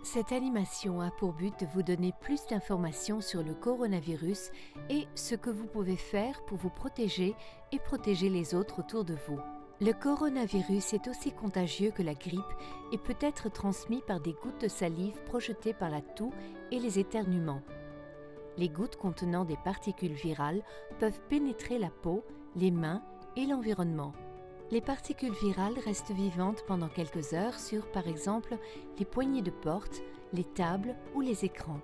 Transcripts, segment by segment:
Cette animation a pour but de vous donner plus d'informations sur le coronavirus et ce que vous pouvez faire pour vous protéger et protéger les autres autour de vous. Le coronavirus est aussi contagieux que la grippe et peut être transmis par des gouttes de salive projetées par la toux et les éternuements. Les gouttes contenant des particules virales peuvent pénétrer la peau, les mains et l'environnement. Les particules virales restent vivantes pendant quelques heures sur, par exemple, les poignées de porte, les tables ou les écrans.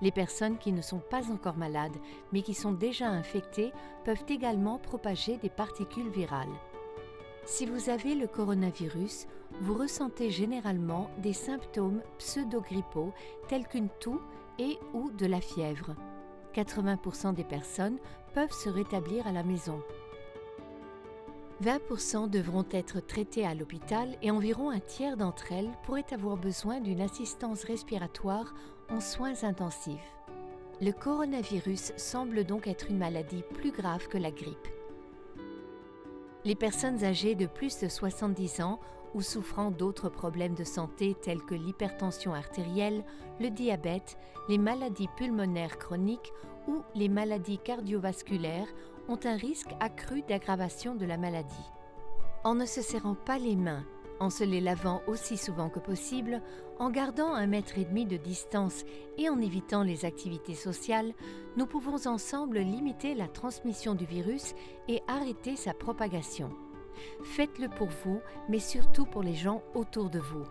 Les personnes qui ne sont pas encore malades, mais qui sont déjà infectées, peuvent également propager des particules virales. Si vous avez le coronavirus, vous ressentez généralement des symptômes pseudo-grippaux tels qu'une toux et ou de la fièvre. 80% des personnes peuvent se rétablir à la maison. 20% devront être traitées à l'hôpital et environ un tiers d'entre elles pourraient avoir besoin d'une assistance respiratoire en soins intensifs. Le coronavirus semble donc être une maladie plus grave que la grippe. Les personnes âgées de plus de 70 ans ou souffrant d'autres problèmes de santé tels que l'hypertension artérielle, le diabète, les maladies pulmonaires chroniques ou les maladies cardiovasculaires ont un risque accru d'aggravation de la maladie. En ne se serrant pas les mains, en se les lavant aussi souvent que possible, en gardant 1,5 mètre de distance et en évitant les activités sociales, nous pouvons ensemble limiter la transmission du virus et arrêter sa propagation. Faites-le pour vous, mais surtout pour les gens autour de vous.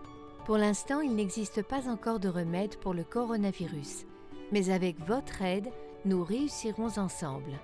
Pour l'instant, il n'existe pas encore de remède pour le coronavirus, mais avec votre aide, nous réussirons ensemble.